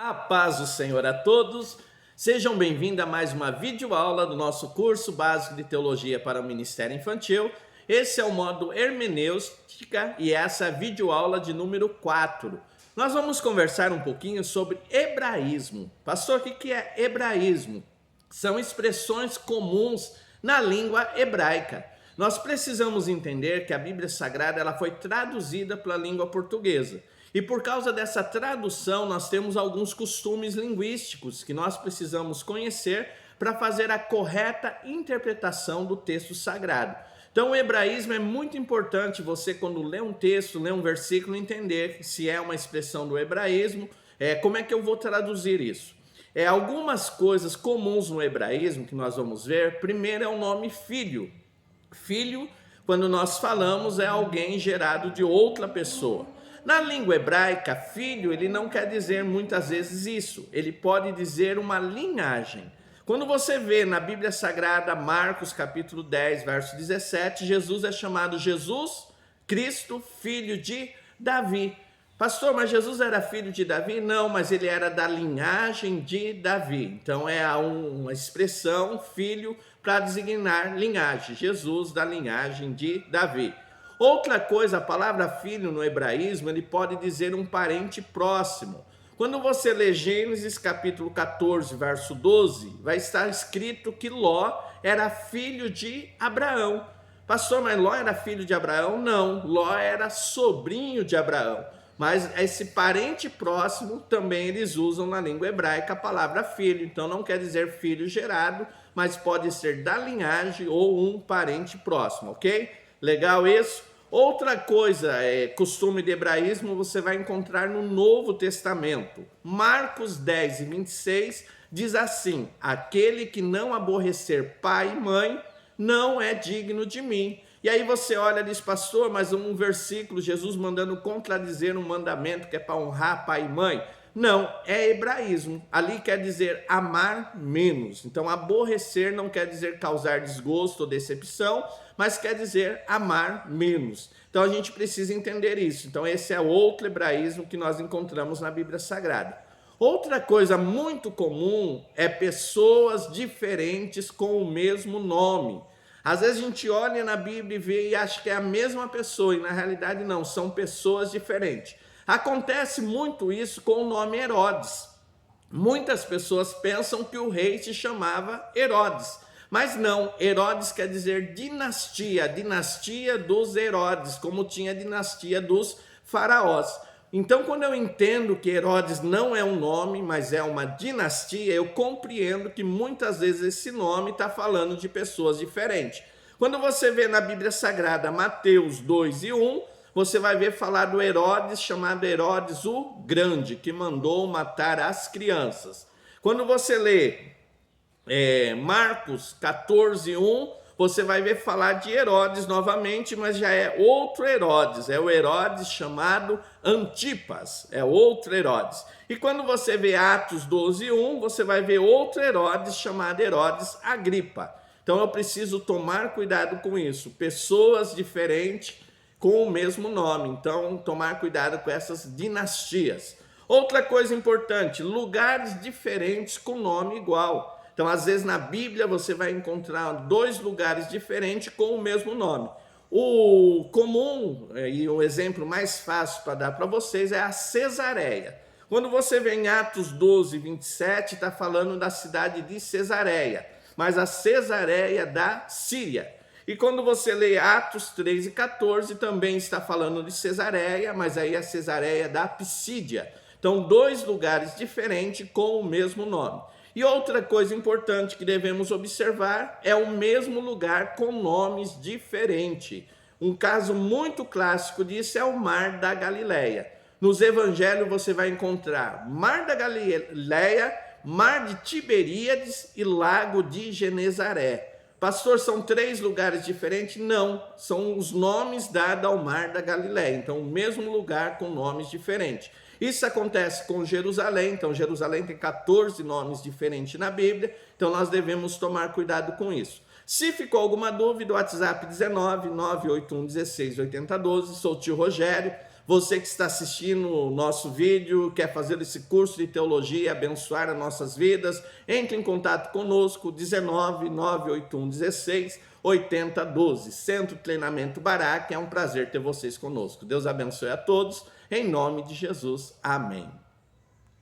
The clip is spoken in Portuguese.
A paz do Senhor a todos, sejam bem-vindos a mais uma videoaula do nosso curso básico de Teologia para o Ministério Infantil. Esse é o módulo Hermenêutica e essa é a videoaula de número 4. Nós vamos conversar um pouquinho sobre hebraísmo. Pastor, o que é hebraísmo? São expressões comuns na língua hebraica. Nós precisamos entender que a Bíblia Sagrada ela foi traduzida para a língua portuguesa. E por causa dessa tradução, nós temos alguns costumes linguísticos que nós precisamos conhecer para fazer a correta interpretação do texto sagrado. Então, o hebraísmo é muito importante você, quando lê um texto, lê um versículo, entender se é uma expressão do hebraísmo, como é que eu vou traduzir isso. Algumas coisas comuns no hebraísmo que nós vamos ver. Primeiro é o nome filho. Filho, quando nós falamos, é alguém gerado de outra pessoa. Na língua hebraica, filho, ele não quer dizer muitas vezes isso. Ele pode dizer uma linhagem. Quando você vê na Bíblia Sagrada, Marcos capítulo 10, verso 17, Jesus é chamado Jesus Cristo, filho de Davi. Pastor, mas Jesus era filho de Davi? Não, mas ele era da linhagem de Davi. Então é uma expressão, filho, para designar linhagem. Jesus da linhagem de Davi. Outra coisa, a palavra filho no hebraísmo, ele pode dizer um parente próximo. Quando você lê Gênesis capítulo 14, verso 12, vai estar escrito que Ló era filho de Abraão. Pastor, mas Ló era filho de Abraão? Não, Ló era sobrinho de Abraão. Mas esse parente próximo também eles usam na língua hebraica a palavra filho. Então não quer dizer filho gerado, mas pode ser da linhagem ou um parente próximo, ok? Legal isso? Outra coisa, costume de hebraísmo, você vai encontrar no Novo Testamento. Marcos 10 e 26 diz assim: aquele que não aborrecer pai e mãe não é digno de mim. E aí você olha e diz, pastor, mas um versículo, Jesus mandando contradizer um mandamento que é para honrar pai e mãe. Não, é hebraísmo. Ali quer dizer amar menos. Então, aborrecer não quer dizer causar desgosto ou decepção, mas quer dizer amar menos. Então, a gente precisa entender isso. Então, esse é outro hebraísmo que nós encontramos na Bíblia Sagrada. Outra coisa muito comum é pessoas diferentes com o mesmo nome. Às vezes a gente olha na Bíblia e vê e acha que é a mesma pessoa, e na realidade não, são pessoas diferentes. Acontece muito isso com o nome Herodes. Muitas pessoas pensam que o rei se chamava Herodes, mas não, Herodes quer dizer dinastia, a dinastia dos Herodes, como tinha a dinastia dos faraós. Então, quando eu entendo que Herodes não é um nome, mas é uma dinastia, eu compreendo que muitas vezes esse nome está falando de pessoas diferentes. Quando você vê na Bíblia Sagrada Mateus 2 e 1, você vai ver falar do Herodes, chamado Herodes o Grande, que mandou matar as crianças. Quando você lê Marcos 14, 1, você vai ver falar de Herodes novamente, mas já é outro Herodes, é o Herodes chamado Antipas, é outro Herodes. E quando você vê Atos 12, 1, você vai ver outro Herodes chamado Herodes Agripa. Então eu preciso tomar cuidado com isso, pessoas diferentes com o mesmo nome, então tomar cuidado com essas dinastias. Outra coisa importante, lugares diferentes com nome igual. Então, às vezes na Bíblia você vai encontrar dois lugares diferentes com o mesmo nome. O comum e o exemplo mais fácil para dar para vocês é a Cesareia. Quando você vê em Atos 12, 27, está falando da cidade de Cesareia, mas a Cesareia da Síria. E quando você lê Atos 3 e 14, também está falando de Cesareia, mas aí a Cesareia da Psídia. Então, dois lugares diferentes com o mesmo nome. E outra coisa importante que devemos observar é o mesmo lugar com nomes diferentes. Um caso muito clássico disso é o Mar da Galileia. Nos evangelhos você vai encontrar Mar da Galileia, Mar de Tiberíades e Lago de Genezaré. Pastor, são três lugares diferentes? Não, são os nomes dados ao Mar da Galileia. Então, o mesmo lugar com nomes diferentes. Isso acontece com Jerusalém. Então, Jerusalém tem 14 nomes diferentes na Bíblia. Então, nós devemos tomar cuidado com isso. Se ficou alguma dúvida, o WhatsApp 19 981 16 80 12. Sou o tio Rogério. Você que está assistindo o nosso vídeo, quer fazer esse curso de teologia e abençoar as nossas vidas, entre em contato conosco, 19 981 16 8012, Centro Treinamento Baraque. É um prazer ter vocês conosco. Deus abençoe a todos, em nome de Jesus. Amém.